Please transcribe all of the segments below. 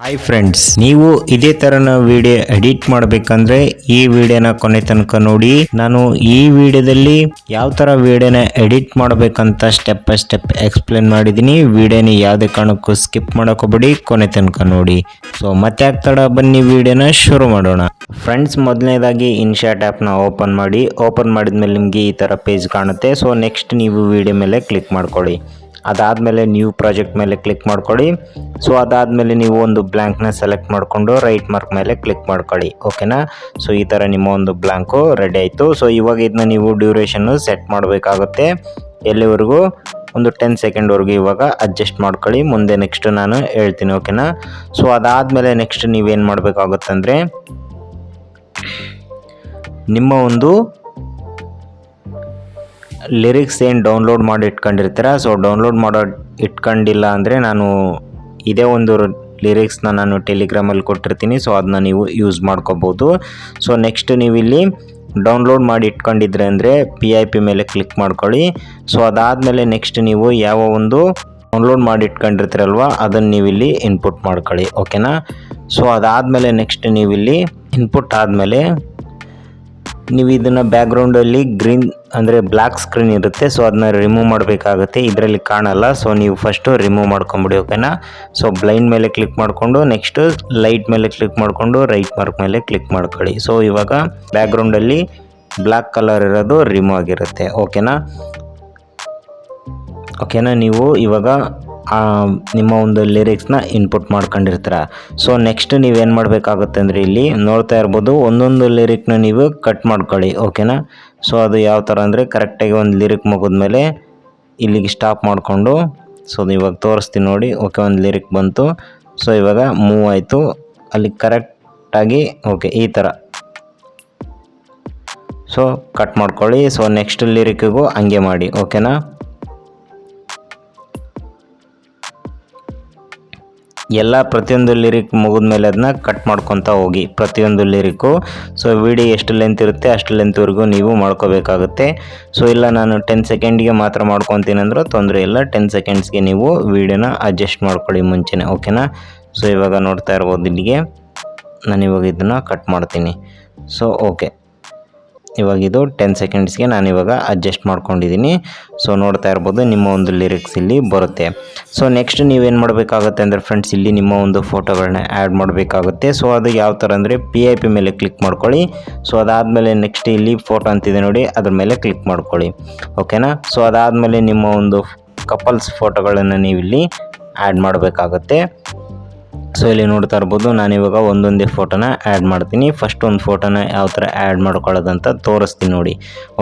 Hi friends, ನೀವು ಇದೇ ತರನ ವಿಡಿಯೋ ಎಡಿಟ್ ಮಾಡಬೇಕಂದ್ರೆ ಈ ವಿಡಿಯೋನ ಕೊನೆ ತನಕ ನೋಡಿ. ನಾನು ಈ ವಿಡಿಯೋದಲ್ಲಿ ಯಾವ ತರ ವಿಡಿಯೋನ ಎಡಿಟ್ ಮಾಡಬೇಕಂತ ಸ್ಟೆಪ್ ಬೈ ಸ್ಟೆಪ್ ಎಕ್ಸ್ಪ್ಲೇನ್ ಮಾಡಿದ್ದೀನಿ. ವಿಡಿಯೋನ ಯಾವುದೇ ಕಾರಣಕ್ಕೂ ಸ್ಕಿಪ್ ಮಾಡಕ್ ಹೋಗ್ಬೇಡಿ, ಕೊನೆ ತನಕ ನೋಡಿ. ಸೊ ಮತ್ತೆ ಆಗ್ತಾಡ ಬನ್ನಿ ವಿಡಿಯೋನ ಶುರು ಮಾಡೋಣ. ಫ್ರೆಂಡ್ಸ್, ಮೊದಲನೇದಾಗಿ ಇನ್ಶಾಟ್ ಆ್ಯಪ್ನ ಓಪನ್ ಮಾಡಿ. ಓಪನ್ ಮಾಡಿದ್ಮೇಲೆ ನಿಮಗೆ ಈ ತರ ಪೇಜ್ ಕಾಣುತ್ತೆ. ಸೊ ನೆಕ್ಸ್ಟ್ ನೀವು ವಿಡಿಯೋ ಮೇಲೆ ಕ್ಲಿಕ್ ಮಾಡ್ಕೊಳ್ಳಿ. ಅದಾದಮೇಲೆ ನ್ಯೂ ಪ್ರಾಜೆಕ್ಟ್ ಮೇಲೆ ಕ್ಲಿಕ್ ಮಾಡ್ಕೊಳ್ಳಿ. ಸೊ ಅದಾದಮೇಲೆ ನೀವು ಒಂದು ಬ್ಲ್ಯಾಂಕ್ನ ಸೆಲೆಕ್ಟ್ ಮಾಡಿಕೊಂಡು ರೈಟ್ ಮಾರ್ಕ್ ಮೇಲೆ ಕ್ಲಿಕ್ ಮಾಡ್ಕೊಳ್ಳಿ. ಓಕೆನಾ? ಸೊ ಈ ಥರ ನಿಮ್ಮ ಒಂದು ಬ್ಲ್ಯಾಂಕು ರೆಡಿ ಆಯಿತು. ಸೊ ಇವಾಗ ಇದನ್ನ ನೀವು ಡ್ಯೂರೇಷನ್ನು ಸೆಟ್ ಮಾಡಬೇಕಾಗುತ್ತೆ. ಎಲ್ಲಿವರೆಗೂ? ಒಂದು 10 ಸೆಕೆಂಡ್ವರೆಗೂ ಇವಾಗ ಅಡ್ಜಸ್ಟ್ ಮಾಡ್ಕೊಳ್ಳಿ. ಮುಂದೆ ನೆಕ್ಸ್ಟ್ ನಾನು ಹೇಳ್ತೀನಿ. ಓಕೆನಾ? ಸೊ ಅದಾದಮೇಲೆ ನೆಕ್ಸ್ಟ್ ನೀವೇನು ಮಾಡಬೇಕಾಗುತ್ತಂದರೆ ನಿಮ್ಮ ಒಂದು ಲಿರಿಕ್ಸ್ ಏನು ಡೌನ್ಲೋಡ್ ಮಾಡಿ ಇಟ್ಕೊಂಡಿರ್ತೀರ. ಸೊ ಡೌನ್ಲೋಡ್ ಮಾಡೋ ಇಟ್ಕೊಂಡಿಲ್ಲ ಅಂದರೆ ನಾನು ಇದೇ ಒಂದು ಲಿರಿಕ್ಸ್ನ ನಾನು ಟೆಲಿಗ್ರಾಮಲ್ಲಿ ಕೊಟ್ಟಿರ್ತೀನಿ. ಸೊ ಅದನ್ನ ನೀವು ಯೂಸ್ ಮಾಡ್ಕೋಬೋದು. ಸೊ ನೆಕ್ಸ್ಟ್ ನೀವು ಇಲ್ಲಿ ಡೌನ್ಲೋಡ್ ಮಾಡಿ ಇಟ್ಕೊಂಡಿದ್ರೆ ಅಂದರೆ PIP ಮೇಲೆ ಕ್ಲಿಕ್ ಮಾಡ್ಕೊಳ್ಳಿ. ಸೊ ಅದಾದಮೇಲೆ ನೆಕ್ಸ್ಟ್ ನೀವು ಯಾವ ಒಂದು ಡೌನ್ಲೋಡ್ ಮಾಡಿ ಇಟ್ಕೊಂಡಿರ್ತೀರಲ್ವ ಅದನ್ನು ನೀವು ಇಲ್ಲಿ ಇನ್ಪುಟ್ ಮಾಡ್ಕೊಳ್ಳಿ. ಓಕೆನಾ? ಸೊ ಅದಾದಮೇಲೆ ನೆಕ್ಸ್ಟ್ ನೀವು ಇಲ್ಲಿ ಇನ್ಪುಟ್ ಆದಮೇಲೆ ನೀವು ಇದನ್ನು ಬ್ಯಾಕ್ಗ್ರೌಂಡಲ್ಲಿ ಗ್ರೀನ್ ಅಂದರೆ ಬ್ಲ್ಯಾಕ್ ಸ್ಕ್ರೀನ್ ಇರುತ್ತೆ. ಸೊ ಅದನ್ನ ರಿಮೂವ್ ಮಾಡಬೇಕಾಗುತ್ತೆ. ಇದರಲ್ಲಿ ಕಾಣಲ್ಲ. ಸೊ ನೀವು ಫಸ್ಟು ರಿಮೂವ್ ಮಾಡ್ಕೊಂಬಿಡಿ. ಓಕೆನಾ? ಸೊ ಬ್ಲೈಂಡ್ ಮೇಲೆ ಕ್ಲಿಕ್ ಮಾಡಿಕೊಂಡು ನೆಕ್ಸ್ಟು ಲೈಟ್ ಮೇಲೆ ಕ್ಲಿಕ್ ಮಾಡಿಕೊಂಡು ರೈಟ್ ಮಾರ್ಕ್ ಮೇಲೆ ಕ್ಲಿಕ್ ಮಾಡ್ಕೊಳ್ಳಿ. ಸೊ ಇವಾಗ ಬ್ಯಾಕ್ಗ್ರೌಂಡಲ್ಲಿ ಬ್ಲ್ಯಾಕ್ ಕಲರ್ ಇರೋದು ರಿಮೂವ್ ಆಗಿರುತ್ತೆ. ಓಕೆನಾ? ನೀವು ಇವಾಗ ನಿಮ್ಮ ಒಂದು ಲಿರಿಕ್ಸ್ನ ಇನ್ಪುಟ್ ಮಾಡ್ಕೊಂಡಿರ್ತೀರ. ಸೊ ನೆಕ್ಸ್ಟ್ ನೀವೇನು ಮಾಡಬೇಕಾಗುತ್ತೆ ಅಂದರೆ ಇಲ್ಲಿ ನೋಡ್ತಾ ಇರ್ಬೋದು, ಒಂದೊಂದು ಲಿರಿಕ್ನ ನೀವು ಕಟ್ ಮಾಡ್ಕೊಳ್ಳಿ. ಓಕೆನಾ? ಸೊ ಅದು ಯಾವ ಥರ ಅಂದರೆ ಕರೆಕ್ಟಾಗಿ ಒಂದು ಲಿರಿಕ್ ಮುಗಿದ್ಮೇಲೆ ಇಲ್ಲಿಗೆ ಸ್ಟಾಪ್ ಮಾಡಿಕೊಂಡು, ಸೊ ಇವಾಗ ತೋರಿಸ್ತೀನಿ ನೋಡಿ. ಓಕೆ, ಒಂದು ಲಿರಿಕ್ ಬಂತು. ಸೊ ಇವಾಗ ಮೂವ್ ಆಯಿತು ಅಲ್ಲಿ ಕರೆಕ್ಟಾಗಿ. ಓಕೆ, ಈ ಥರ ಸೊ ಕಟ್ ಮಾಡ್ಕೊಳ್ಳಿ. ಸೊ ನೆಕ್ಸ್ಟ್ ಲಿರಿಕ್ಕಿಗೂ ಹಂಗೆ ಮಾಡಿ. ಓಕೆನಾ? ಪ್ರತಿಯೊಂದು ಲಿರಿಕ್ ಮುಗಿದ್ಮೇಲೆ ಅದನ್ನ ಕಟ್ ಮಾಡ್ಕೊತಾ ಹೋಗಿ, ಪ್ರತಿಯೊಂದು ಲಿರಿಕ್ಕು. ಸೊ ವಿಡಿಯೋ ಎಷ್ಟು ಲೆಂತ್ ಇರುತ್ತೆ ಅಷ್ಟು ಲೆಂತ್ವರೆಗೂ ನೀವು ಮಾಡ್ಕೋಬೇಕಾಗುತ್ತೆ. ಸೊ ಇಲ್ಲ ನಾನು 10 ಸೆಕೆಂಡ್ಗೆ ಮಾತ್ರ ಮಾಡ್ಕೊತೀನಿ ಅಂದ್ರೆ ತೊಂದರೆ ಇಲ್ಲ. 10 ಸೆಕೆಂಡ್ಸ್ಗೆ ನೀವು ವಿಡಿಯೋನ ಅಡ್ಜಸ್ಟ್ ಮಾಡ್ಕೊಳ್ಳಿ ಮುಂಚೆನೇ. ಓಕೆನಾ? ಸೊ ಇವಾಗ ನೋಡ್ತಾ ಇರ್ಬೋದು, ಇಲ್ಲಿಗೆ ನಾನಿವಾಗ ಇದನ್ನು ಕಟ್ ಮಾಡ್ತೀನಿ. ಸೊ ಓಕೆ, ಇವಾಗ ಇದು 10 ಸೆಕೆಂಡ್ಸ್ಗೆ ನಾನು ಇವಾಗ ಅಡ್ಜಸ್ಟ್ ಮಾಡ್ಕೊಂಡಿದ್ದೀನಿ. ಸೊ ನೋಡ್ತಾ ಇರ್ಬೋದು ನಿಮ್ಮ ಒಂದು ಲಿರಿಕ್ಸ್ ಇಲ್ಲಿ ಬರುತ್ತೆ. ಸೊ ನೆಕ್ಸ್ಟ್ ನೀವೇನು ಮಾಡಬೇಕಾಗುತ್ತೆ ಅಂದರೆ ಫ್ರೆಂಡ್ಸ್, ಇಲ್ಲಿ ನಿಮ್ಮ ಒಂದು ಫೋಟೋಗಳನ್ನ ಆ್ಯಡ್ ಮಾಡಬೇಕಾಗುತ್ತೆ. ಸೊ ಅದು ಯಾವ ಥರ ಅಂದರೆ PIP ಮೇಲೆ ಕ್ಲಿಕ್ ಮಾಡ್ಕೊಳ್ಳಿ. ಸೊ ಅದಾದಮೇಲೆ ನೆಕ್ಸ್ಟ್ ಇಲ್ಲಿ ಫೋಟೋ ಅಂತಿದೆ ನೋಡಿ, ಅದ್ರ ಮೇಲೆ ಕ್ಲಿಕ್ ಮಾಡ್ಕೊಳ್ಳಿ. ಓಕೆನಾ? ಸೊ ಅದಾದಮೇಲೆ ನಿಮ್ಮ ಒಂದು ಕಪಲ್ಸ್ ಫೋಟೋಗಳನ್ನು ನೀವು ಇಲ್ಲಿ ಆ್ಯಡ್ ಮಾಡಬೇಕಾಗುತ್ತೆ. ಸೊ ಇಲ್ಲಿ ನೋಡ್ತಾ ಇರ್ಬೋದು, ನಾನಿವಾಗ ಒಂದೊಂದೇ ಫೋಟೋನ ಆ್ಯಡ್ ಮಾಡ್ತೀನಿ. ಫಸ್ಟ್ ಒಂದು ಫೋಟೋನ ಯಾವ ಥರ ಆ್ಯಡ್ ಮಾಡ್ಕೊಳ್ಳೋದಂತ ತೋರಿಸ್ತೀನಿ ನೋಡಿ.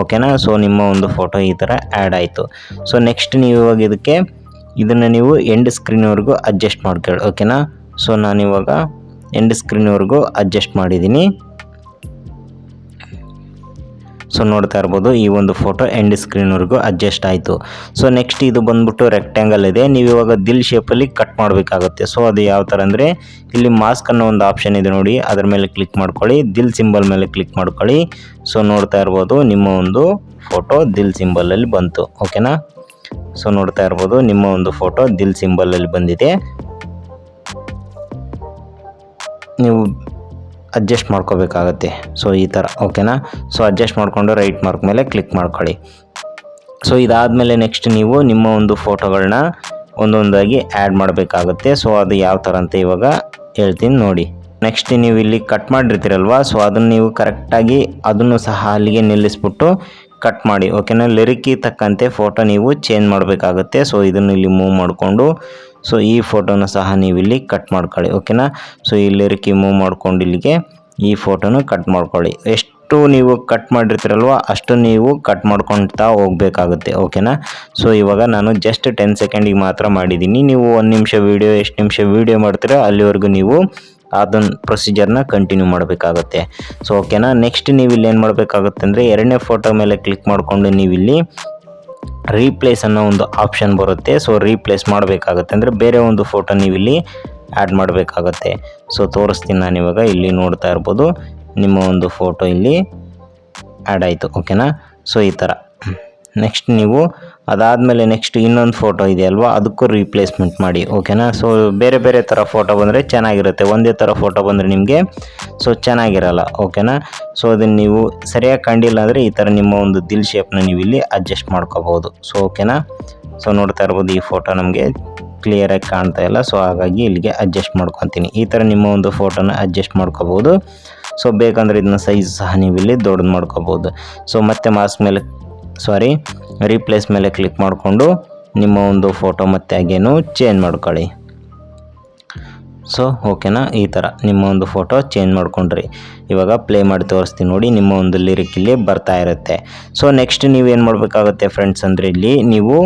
ಓಕೆನಾ? ಸೊ ನಿಮ್ಮ ಒಂದು ಫೋಟೋ ಈ ಥರ ಆ್ಯಡ್ ಆಯಿತು. ಸೊ ನೆಕ್ಸ್ಟ್ ನೀವು ಇವಾಗ ಇದನ್ನು ನೀವು ಎಂಡ್ ಸ್ಕ್ರೀನ್ವರೆಗೂ ಅಡ್ಜಸ್ಟ್ ಮಾಡ್ಕೊಳ್ಳಿ. ಓಕೆನಾ? ಸೊ ನಾನಿವಾಗ ಎಂಡ್ ಸ್ಕ್ರೀನ್ವರೆಗೂ ಅಡ್ಜಸ್ಟ್ ಮಾಡಿದ್ದೀನಿ. ಸೊ ನೋಡ್ತಾ ಇರ್ಬೋದು, ಈ ಒಂದು ಫೋಟೋ ಎಂಡ್ ಸ್ಕ್ರೀನ್ವರೆಗೂ ಅಡ್ಜಸ್ಟ್ ಆಯಿತು. ಸೊ ನೆಕ್ಸ್ಟ್ ಇದು ಬಂದ್ಬಿಟ್ಟು ರೆಕ್ಟ್ಯಾಂಗಲ್ ಇದೆ. ನೀವು ಇವಾಗ ದಿಲ್ ಶೇಪಲ್ಲಿ ಕಟ್ ಮಾಡಬೇಕಾಗುತ್ತೆ. ಸೊ ಅದು ಯಾವ ಥರ ಅಂದರೆ ಇಲ್ಲಿ ಮಾಸ್ಕ್ ಅನ್ನೋ ಒಂದು ಆಪ್ಷನ್ ಇದೆ ನೋಡಿ, ಅದ್ರ ಮೇಲೆ ಕ್ಲಿಕ್ ಮಾಡ್ಕೊಳ್ಳಿ. ದಿಲ್ ಸಿಂಬಲ್ ಮೇಲೆ ಕ್ಲಿಕ್ ಮಾಡ್ಕೊಳ್ಳಿ. ಸೊ ನೋಡ್ತಾ ಇರ್ಬೋದು ನಿಮ್ಮ ಒಂದು ಫೋಟೋ ದಿಲ್ ಸಿಂಬಲಲ್ಲಿ ಬಂತು. ಓಕೆನಾ? ಸೊ ನೋಡ್ತಾ ಇರ್ಬೋದು ನಿಮ್ಮ ಒಂದು ಫೋಟೋ ದಿಲ್ ಸಿಂಬಲಲ್ಲಿ ಬಂದಿದೆ. ನೀವು ಅಡ್ಜಸ್ಟ್ ಮಾಡ್ಕೋಬೇಕಾಗತ್ತೆ. ಸೊ ಈ ಥರ. ಓಕೆನಾ? ಸೊ ಅಡ್ಜಸ್ಟ್ ಮಾಡಿಕೊಂಡು ರೈಟ್ ಮಾರ್ಕ್ ಮೇಲೆ ಕ್ಲಿಕ್ ಮಾಡ್ಕೊಳ್ಳಿ. ಸೊ ಇದಾದಮೇಲೆ ನೆಕ್ಸ್ಟ್ ನೀವು ನಿಮ್ಮ ಒಂದು ಫೋಟೋಗಳನ್ನ ಒಂದೊಂದಾಗಿ ಆ್ಯಡ್ ಮಾಡಬೇಕಾಗುತ್ತೆ. ಸೊ ಅದು ಯಾವ ಥರ ಅಂತ ಇವಾಗ ಹೇಳ್ತೀನಿ ನೋಡಿ. ನೆಕ್ಸ್ಟ್ ನೀವು ಇಲ್ಲಿ ಕಟ್ ಮಾಡಿರ್ತೀರಲ್ವ, ಸೊ ಅದನ್ನು ನೀವು ಕರೆಕ್ಟಾಗಿ ಅದನ್ನು ಸಹ ಅಲ್ಲಿಗೆ ನಿಲ್ಲಿಸ್ಬಿಟ್ಟು ಕಟ್ ಮಾಡಿ. ಓಕೆನಾ? ಲಿರಿಕ್ಕಿಗೆ ತಕ್ಕಂತೆ ಫೋಟೋ ನೀವು ಚೇಂಜ್ ಮಾಡಬೇಕಾಗುತ್ತೆ. ಸೊ ಇದನ್ನು ಇಲ್ಲಿ ಮೂವ್ ಮಾಡಿಕೊಂಡು ಸೊ ಈ ಫೋಟೋನ ಸಹ ನೀವು ಇಲ್ಲಿ ಕಟ್ ಮಾಡ್ಕೊಳ್ಳಿ. ಓಕೆನಾ? ಸೊ ಈ ಲಿರಿಕ್ಕಿಗೆ ಮೂವ್ ಮಾಡ್ಕೊಂಡು ಇಲ್ಲಿಗೆ ಈ ಫೋಟೋನ ಕಟ್ ಮಾಡ್ಕೊಳ್ಳಿ. ಎಷ್ಟು ನೀವು ಕಟ್ ಮಾಡಿರ್ತೀರಲ್ವ ಅಷ್ಟು ನೀವು ಕಟ್ ಮಾಡ್ಕೊಳ್ತಾ ಹೋಗಬೇಕಾಗುತ್ತೆ. ಓಕೆನಾ? ಸೊ ಇವಾಗ ನಾನು ಜಸ್ಟ್ 10 ಸೆಕೆಂಡಿಗೆ ಮಾತ್ರ ಮಾಡಿದ್ದೀನಿ. ನೀವು 1 ನಿಮಿಷ ವೀಡಿಯೋ, ಎಷ್ಟು ನಿಮಿಷ ವೀಡಿಯೋ ಮಾಡ್ತೀರೋ ಅಲ್ಲಿವರೆಗೂ ನೀವು ಅದನ್ನು ಪ್ರೊಸೀಜರ್ನ ಕಂಟಿನ್ಯೂ ಮಾಡಬೇಕಾಗುತ್ತೆ. ಸೊ ಓಕೆನಾ? ನೆಕ್ಸ್ಟ್ ನೀವು ಇಲ್ಲಿ ಏನು ಮಾಡಬೇಕಾಗುತ್ತೆ ಅಂದರೆ ಎರಡನೇ ಫೋಟೋ ಮೇಲೆ ಕ್ಲಿಕ್ ಮಾಡಿಕೊಂಡು ನೀವಿಲ್ಲಿ ರೀಪ್ಲೇಸ್ ಅನ್ನೋ ಒಂದು ಆಪ್ಷನ್ ಬರುತ್ತೆ. ಸೊ ರೀಪ್ಲೇಸ್ ಮಾಡಬೇಕಾಗುತ್ತೆ ಅಂದರೆ ಬೇರೆ ಒಂದು ಫೋಟೋ ನೀವಿಲ್ಲಿ ಆ್ಯಡ್ ಮಾಡಬೇಕಾಗತ್ತೆ. ಸೊ ತೋರಿಸ್ತೀನಿ ನಾನಿವಾಗ. ಇಲ್ಲಿ ನೋಡ್ತಾ ಇರ್ಬೋದು ನಿಮ್ಮ ಒಂದು ಫೋಟೋ ಇಲ್ಲಿ ಆ್ಯಡ್ ಆಯಿತು. ಓಕೆನಾ? ಸೊ ಈ ಥರ ನೆಕ್ಸ್ಟ್ ನೀವು ಅದಾದಮೇಲೆ ನೆಕ್ಸ್ಟ್ ಇನ್ನೊಂದು ಫೋಟೋ ಇದೆಯಲ್ವಾ ಅದಕ್ಕೂ ರೀಪ್ಲೇಸ್ಮೆಂಟ್ ಮಾಡಿ, ಓಕೆನಾ. ಸೊ ಬೇರೆ ಬೇರೆ ಥರ ಫೋಟೋ ಬಂದರೆ ಚೆನ್ನಾಗಿರುತ್ತೆ, ಒಂದೇ ಥರ ಫೋಟೋ ಬಂದರೆ ನಿಮಗೆ ಸೊ ಚೆನ್ನಾಗಿರಲ್ಲ, ಓಕೆನಾ. ಸೊ ಅದನ್ನು ನೀವು ಸರಿಯಾಗಿ ಕಂಡಿಲ್ಲ ಅಂದರೆ ಈ ಥರ ನಿಮ್ಮ ಒಂದು ದಿಲ್ ಶೇಪ್ನ ನೀವು ಇಲ್ಲಿ ಅಡ್ಜಸ್ಟ್ ಮಾಡ್ಕೋಬೋದು. ಸೊ ಓಕೆನಾ. ಸೊ ನೋಡ್ತಾ ಇರ್ಬೋದು ಈ ಫೋಟೋ ನಮಗೆ ಕ್ಲಿಯರಾಗಿ ಕಾಣ್ತಾ ಇಲ್ಲ, ಸೊ ಹಾಗಾಗಿ ಇಲ್ಲಿಗೆ ಅಡ್ಜಸ್ಟ್ ಮಾಡ್ಕೊತೀನಿ. ಈ ಥರ ನಿಮ್ಮ ಒಂದು ಫೋಟೋನ ಅಡ್ಜಸ್ಟ್ ಮಾಡ್ಕೋಬೋದು. ಸೊ ಬೇಕಂದರೆ ಇದನ್ನ ಸೈಜ್ ಸಹ ನೀವು ಇಲ್ಲಿ ದೊಡ್ಡದು ಮಾಡ್ಕೋಬೋದು. ಸೊ ಮತ್ತೆ ರೀಪ್ಲೇಸ್ ಮೇಲೆ ಕ್ಲಿಕ್ ಮಾಡಿಕೊಂಡು ನಿಮ್ಮ ಒಂದು ಫೋಟೋ ಮತ್ತೆ ಹಾಗೇನು ಚೇಂಜ್ ಮಾಡ್ಕೊಳ್ಳಿ. ಸೊ ಓಕೆನಾ, ಈ ಥರ ನಿಮ್ಮ ಒಂದು ಫೋಟೋ ಚೇಂಜ್ ಮಾಡ್ಕೊಂಡ್ರಿ. ಇವಾಗ ಪ್ಲೇ ಮಾಡಿ ತೋರಿಸ್ತೀನಿ ನೋಡಿ, ನಿಮ್ಮ ಒಂದು ಲಿರಿಕ್ ಇಲ್ಲಿ ಬರ್ತಾ ಇರುತ್ತೆ. ಸೊ ನೆಕ್ಸ್ಟ್ ನೀವೇನು ಮಾಡಬೇಕಾಗುತ್ತೆ ಫ್ರೆಂಡ್ಸ್ ಅಂದರೆ ಇಲ್ಲಿ ನೀವು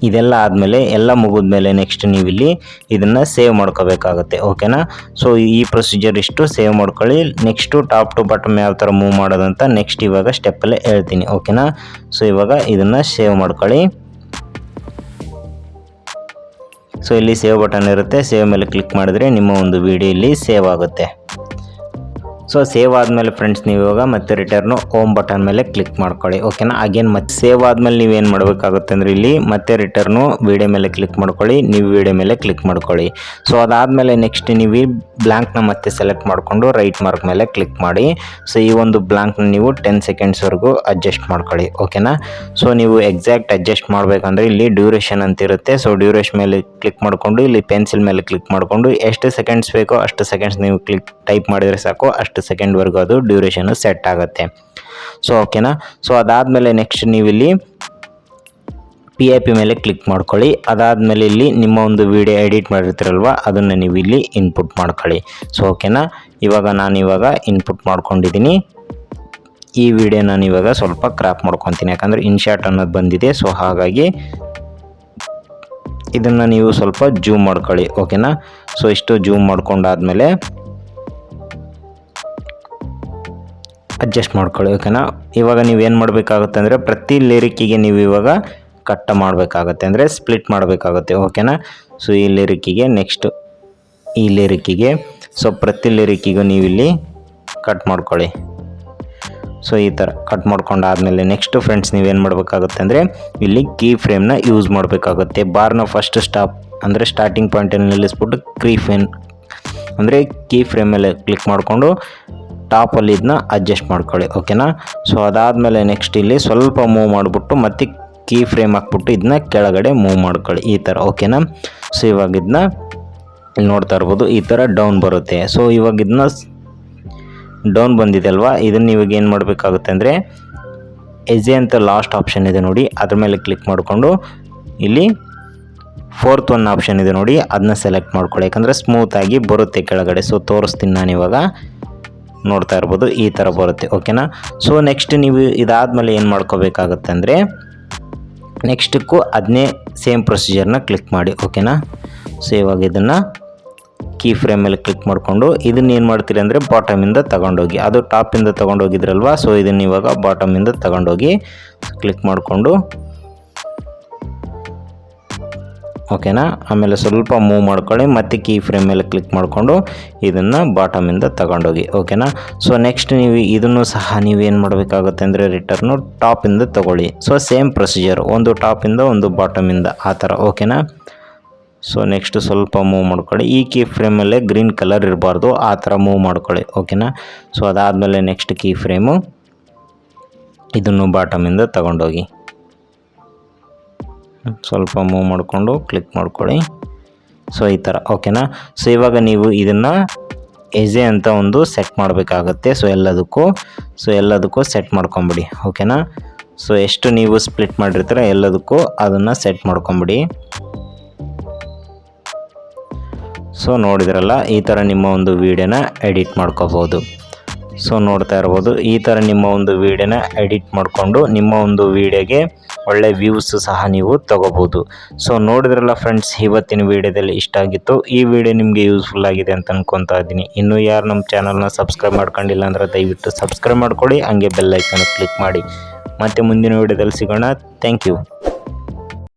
ಇದೆಲ್ಲ ಆದಮೇಲೆ ಎಲ್ಲ ಮುಗಿದ್ಮೇಲೆ ನೆಕ್ಸ್ಟ್ ನೀವಿಲ್ಲಿ ಇದನ್ನು ಸೇವ್ ಮಾಡ್ಕೋಬೇಕಾಗುತ್ತೆ, ಓಕೆನಾ. ಸೊ ಈ ಪ್ರೊಸೀಜರ್ ಇಷ್ಟು ಸೇವ್ ಮಾಡ್ಕೊಳ್ಳಿ. ನೆಕ್ಸ್ಟು ಟಾಪ್ ಟು ಬಾಟಮ್ ಯಾವ ಥರ ಮೂವ್ ಮಾಡೋದಂತ ನೆಕ್ಸ್ಟ್ ಇವಾಗ ಸ್ಟೆಪ್ಪಲ್ಲೇ ಹೇಳ್ತೀನಿ, ಓಕೆನಾ. ಸೊ ಇವಾಗ ಇದನ್ನು ಸೇವ್ ಮಾಡ್ಕೊಳ್ಳಿ. ಸೊ ಇಲ್ಲಿ ಸೇವ್ ಬಟನ್ ಇರುತ್ತೆ, ಸೇವ್ ಮೇಲೆ ಕ್ಲಿಕ್ ಮಾಡಿದರೆ ನಿಮ್ಮ ಒಂದು ವಿಡಿಯೋ ಇಲ್ಲಿ ಸೇವ್ ಆಗುತ್ತೆ. ಸೊ ಸೇವ್ ಆದಮೇಲೆ ಫ್ರೆಂಡ್ಸ್ ನೀವು ಇವಾಗ ಮತ್ತೆ ರಿಟರ್ನು ಹೋಮ್ ಬಟನ್ ಮೇಲೆ ಕ್ಲಿಕ್ ಮಾಡ್ಕೊಳ್ಳಿ, ಓಕೆನಾ. ಅಗೇನ್ ಮತ್ತೆ ಸೇವ್ ಆದಮೇಲೆ ನೀವೇನು ಮಾಡಬೇಕಾಗುತ್ತೆ ಅಂದರೆ ಇಲ್ಲಿ ಮತ್ತೆ ರಿಟರ್ನು ವಿಡಿಯೋ ಮೇಲೆ ಕ್ಲಿಕ್ ಮಾಡ್ಕೊಳ್ಳಿ, ನೀವು ವಿಡಿಯೋ ಮೇಲೆ ಕ್ಲಿಕ್ ಮಾಡ್ಕೊಳ್ಳಿ. ಸೊ ಅದಾದಮೇಲೆ ನೆಕ್ಸ್ಟ್ ನೀವು ಬ್ಲ್ಯಾಂಕ್ನ ಮತ್ತೆ ಸೆಲೆಕ್ಟ್ ಮಾಡಿಕೊಂಡು ರೈಟ್ ಮಾರ್ಕ್ ಮೇಲೆ ಕ್ಲಿಕ್ ಮಾಡಿ. ಸೊ ಈ ಒಂದು ಬ್ಲ್ಯಾಂಕ್ನ ನೀವು 10 ಸೆಕೆಂಡ್ಸ್ವರೆಗೂ ಅಡ್ಜಸ್ಟ್ ಮಾಡ್ಕೊಳ್ಳಿ, ಓಕೆನಾ. ಸೊ ನೀವು ಎಕ್ಸಾಕ್ಟ್ ಅಡ್ಜಸ್ಟ್ ಮಾಡಬೇಕಂದ್ರೆ ಇಲ್ಲಿ ಡ್ಯೂರೇಷನ್ ಅಂತ ಇರುತ್ತೆ. ಸೊ ಡ್ಯೂರೇಷನ್ ಮೇಲೆ ಕ್ಲಿಕ್ ಮಾಡಿಕೊಂಡು ಇಲ್ಲಿ ಪೆನ್ಸಿಲ್ ಮೇಲೆ ಕ್ಲಿಕ್ ಮಾಡಿಕೊಂಡು ಎಷ್ಟು ಸೆಕೆಂಡ್ಸ್ ಬೇಕೋ ಅಷ್ಟು ಸೆಕೆಂಡ್ಸ್ ನೀವು ಟೈಪ್ ಮಾಡಿದರೆ ಸಾಕು, ಅಷ್ಟು ಸೆಕೆಂಡ್ವರೆಗೂ ಅದು ಡ್ಯೂರೇಷನ್ ಸೆಟ್ ಆಗುತ್ತೆ. ಸೊ ಓಕೆನಾ. ಸೊ ಅದಾದಮೇಲೆ ನೆಕ್ಸ್ಟ್ ನೀವಿಲ್ಲಿ PIP ಮೇಲೆ ಕ್ಲಿಕ್ ಮಾಡ್ಕೊಳ್ಳಿ. ಅದಾದಮೇಲೆ ಇಲ್ಲಿ ನಿಮ್ಮ ಒಂದು ವಿಡಿಯೋ ಎಡಿಟ್ ಮಾಡಿರ್ತೀರಲ್ವ ಅದನ್ನು ನೀವು ಇಲ್ಲಿ ಇನ್ಪುಟ್ ಮಾಡ್ಕೊಳ್ಳಿ. ಸೊ ಓಕೆನಾ. ಇವಾಗ ಇನ್ಪುಟ್ ಮಾಡ್ಕೊಂಡಿದ್ದೀನಿ. ಈ ವಿಡಿಯೋ ನಾನು ಇವಾಗ ಸ್ವಲ್ಪ ಕ್ರಾಪ್ ಮಾಡ್ಕೊತೀನಿ, ಯಾಕಂದರೆ ಇನ್ಶಾಟ್ ಅನ್ನೋದು ಬಂದಿದೆ. ಸೊ ಹಾಗಾಗಿ ಇದನ್ನು ನೀವು ಸ್ವಲ್ಪ ಜೂಮ್ ಮಾಡ್ಕೊಳ್ಳಿ, ಓಕೆನಾ. ಸೊ ಇಷ್ಟು ಜೂಮ್ ಮಾಡ್ಕೊಂಡಾದ್ಮೇಲೆ ಅಡ್ಜಸ್ಟ್ ಮಾಡ್ಕೊಳ್ಳಿ, ಓಕೆನಾ. ಇವಾಗ ನೀವೇನು ಮಾಡಬೇಕಾಗುತ್ತೆ ಅಂದರೆ ಪ್ರತಿ ಲಿರಿಕ್ಕಿಗೆ ನೀವು ಇವಾಗ ಕಟ್ ಮಾಡಬೇಕಾಗತ್ತೆ, ಅಂದರೆ ಸ್ಪ್ಲಿಟ್ ಮಾಡಬೇಕಾಗುತ್ತೆ, ಓಕೆನಾ. ಸೊ ಈ ಲಿರಿಕ್ಕಿಗೆ ನೆಕ್ಸ್ಟ್ ಈ ಲಿರಿಕ್ಕಿಗೆ ಸೊ ಪ್ರತಿ ಲಿರಿಕ್ಕಿಗೂ ನೀವು ಇಲ್ಲಿ ಕಟ್ ಮಾಡ್ಕೊಳ್ಳಿ. ಸೊ ಈ ಥರ ಕಟ್ ಮಾಡ್ಕೊಂಡಾದ್ಮೇಲೆ ನೆಕ್ಸ್ಟ್ ಫ್ರೆಂಡ್ಸ್ ನೀವೇನು ಮಾಡಬೇಕಾಗುತ್ತೆ ಅಂದರೆ ಇಲ್ಲಿ ಕೀ ಫ್ರೇಮ್ನ ಯೂಸ್ ಮಾಡಬೇಕಾಗುತ್ತೆ. ಬಾರ್ನ ಫಸ್ಟ್ ಸ್ಟಾಪ್ ಅಂದರೆ ಸ್ಟಾರ್ಟಿಂಗ್ ಪಾಯಿಂಟನ್ನು ನಿಲ್ಲಿಸ್ಬಿಟ್ಟು ಅಂದರೆ ಕೀ ಫ್ರೇಮ್ ಮೇಲೆ ಕ್ಲಿಕ್ ಮಾಡಿಕೊಂಡು ಟಾಪಲ್ಲಿ ಇದನ್ನ ಅಡ್ಜಸ್ಟ್ ಮಾಡ್ಕೊಳ್ಳಿ, ಓಕೆನಾ. ಸೊ ಅದಾದಮೇಲೆ ನೆಕ್ಸ್ಟ್ ಇಲ್ಲಿ ಸ್ವಲ್ಪ ಮೂವ್ ಮಾಡಿಬಿಟ್ಟು ಮತ್ತೆ ಕೀ ಫ್ರೇಮ್ ಹಾಕ್ಬಿಟ್ಟು ಇದನ್ನ ಕೆಳಗಡೆ ಮೂವ್ ಮಾಡ್ಕೊಳ್ಳಿ, ಈ ಥರ, ಓಕೆನಾ. ಸೊ ಇವಾಗ ಇದನ್ನ ನೋಡ್ತಾ ಇರ್ಬೋದು ಈ ಥರ ಡೌನ್ ಬರುತ್ತೆ. ಸೊ ಇವಾಗ ಇದನ್ನ ಡೌನ್ ಬಂದಿದೆ ಅಲ್ವಾ, ಇದನ್ನು ಇವಾಗ ಏನು ಮಾಡಬೇಕಾಗುತ್ತೆ ಅಂದರೆ ಎಜೆ ಅಂತ ಲಾಸ್ಟ್ ಆಪ್ಷನ್ ಇದೆ ನೋಡಿ, ಅದ್ರ ಮೇಲೆ ಕ್ಲಿಕ್ ಮಾಡಿಕೊಂಡು ಇಲ್ಲಿ 4th ಒನ್ ಆಪ್ಷನ್ ಇದೆ ನೋಡಿ, ಅದನ್ನ ಸೆಲೆಕ್ಟ್ ಮಾಡ್ಕೊಳ್ಳಿ, ಯಾಕಂದರೆ ಸ್ಮೂತಾಗಿ ಬರುತ್ತೆ ಕೆಳಗಡೆ. ಸೊ ತೋರಿಸ್ತೀನಿ ನಾನು ಇವಾಗ, ನೋಡ್ತಾ ಇರ್ಬೋದು ಈ ಥರ ಬರುತ್ತೆ, ಓಕೆನಾ. ಸೊ ನೆಕ್ಸ್ಟ್ ನೀವು ಇದಾದಮೇಲೆ ಏನು ಮಾಡ್ಕೋಬೇಕಾಗತ್ತೆ ಅಂದರೆ ನೆಕ್ಸ್ಟಕ್ಕೂ ಅದನ್ನೇ ಸೇಮ್ ಪ್ರೊಸೀಜರ್ನ ಕ್ಲಿಕ್ ಮಾಡಿ, ಓಕೆನಾ. ಸೊ ಇವಾಗ ಇದನ್ನು ಕೀ ಫ್ರೇಮ್ ಮೇಲೆ ಕ್ಲಿಕ್ ಮಾಡಿಕೊಂಡು ಇದನ್ನ ಏನು ಮಾಡ್ತೀರಿ ಅಂದರೆ ಬಾಟಮಿಂದ ತಗೊಂಡೋಗಿ, ಅದು ಟಾಪಿಂದ ತೊಗೊಂಡೋಗಿದ್ರಲ್ವ. ಸೊ ಇದನ್ನು ಇವಾಗ ಬಾಟಮಿಂದ ತಗೊಂಡೋಗಿ ಕ್ಲಿಕ್ ಮಾಡಿಕೊಂಡು, ಓಕೆನಾ. ಆಮೇಲೆ ಸ್ವಲ್ಪ ಮೂವ್ ಮಾಡ್ಕೊಳ್ಳಿ, ಮತ್ತೆ ಕೀ ಫ್ರೇಮ್ ಮೇಲೆ ಕ್ಲಿಕ್ ಮಾಡಿಕೊಂಡು ಇದನ್ನು ಬಾಟಮಿಂದ ತಗೊಂಡೋಗಿ, ಓಕೆನಾ. ಸೊ ನೆಕ್ಸ್ಟ್ ನೀವು ಇದನ್ನು ಸಹ ನೀವೇನು ಮಾಡಬೇಕಾಗುತ್ತೆ ಅಂದರೆ ರಿಟರ್ನು ಟಾಪಿಂದ ತೊಗೊಳ್ಳಿ. ಸೊ ಸೇಮ್ ಪ್ರೊಸೀಜರ್, ಒಂದು ಟಾಪಿಂದ ಒಂದು ಬಾಟಮಿಂದ ಆ ಥರ, ಓಕೆನಾ. ಸೊ ನೆಕ್ಸ್ಟ್ ಸ್ವಲ್ಪ ಮೂವ್ ಮಾಡ್ಕೊಳ್ಳಿ, ಈ ಕೀ ಫ್ರೇಮಲ್ಲೇ ಗ್ರೀನ್ ಕಲರ್ ಇರಬಾರ್ದು, ಆ ಥರ ಮೂವ್ ಮಾಡ್ಕೊಳ್ಳಿ, ಓಕೆನಾ. ಸೊ ಅದಾದಮೇಲೆ ನೆಕ್ಸ್ಟ್ ಕೀ ಫ್ರೇಮು ಇದನ್ನು ಬಾಟಮಿಂದ ತಗೊಂಡೋಗಿ ಸ್ವಲ್ಪ ಮೂವ್ ಮಾಡಿಕೊಂಡು ಕ್ಲಿಕ್ ಮಾಡ್ಕೊಳ್ಳಿ. ಸೊ ಈ ಥರ, ಓಕೆನಾ. ಸೊ ಇವಾಗ ನೀವು ಇದನ್ನು ಎಜೆ ಅಂತ ಒಂದು ಸೆಟ್ ಮಾಡಬೇಕಾಗತ್ತೆ. ಸೊ ಎಲ್ಲದಕ್ಕೂ ಸೆಟ್ ಮಾಡ್ಕೊಂಬಿಡಿ, ಓಕೆನಾ. ಸೊ ಎಷ್ಟು ನೀವು ಸ್ಪ್ಲಿಟ್ ಮಾಡಿರ್ತೀರ ಎಲ್ಲದಕ್ಕೂ ಅದನ್ನು ಸೆಟ್ ಮಾಡ್ಕೊಂಬಿಡಿ. ಸೊ ನೋಡಿದ್ರಲ್ಲ, ಈ ಥರ ನಿಮ್ಮ ಒಂದು ವೀಡಿಯೋನ ಎಡಿಟ್ ಮಾಡ್ಕೋಬೋದು. ಸೊ ನೋಡ್ತಾ ಇರ್ಬೋದು ಈ ಥರ ನಿಮ್ಮ ಒಂದು ವೀಡಿಯೋನ ಎಡಿಟ್ ಮಾಡಿಕೊಂಡು ನಿಮ್ಮ ಒಂದು ವೀಡಿಯೋಗೆ ಒಳ್ಳೆ ವ್ಯೂಸ್ ಸಹ ನೀವು ತಗೋಬೋದು. ಸೊ ನೋಡಿದ್ರಲ್ಲ ಫ್ರೆಂಡ್ಸ್, ಇವತ್ತಿನ ವೀಡಿಯೋದಲ್ಲಿ ಇಷ್ಟ ಆಗಿತ್ತು. ಈ ವಿಡಿಯೋ ನಿಮಗೆ ಯೂಸ್ಫುಲ್ ಆಗಿದೆ ಅಂತ ಅನ್ಕೊತಾ ಇದ್ದೀನಿ. ಇನ್ನೂ ಯಾರು ನಮ್ಮ ಚಾನಲ್ನ ಸಬ್ಸ್ಕ್ರೈಬ್ ಮಾಡ್ಕೊಂಡಿಲ್ಲ ಅಂದರೆ ದಯವಿಟ್ಟು ಸಬ್ಸ್ಕ್ರೈಬ್ ಮಾಡ್ಕೊಳ್ಳಿ, ಹಂಗೆ ಬೆಲ್ ಐಕನ್ ಕ್ಲಿಕ್ ಮಾಡಿ. ಮತ್ತೆ ಮುಂದಿನ ವೀಡಿಯೋದಲ್ಲಿ ಸಿಗೋಣ. Thank you.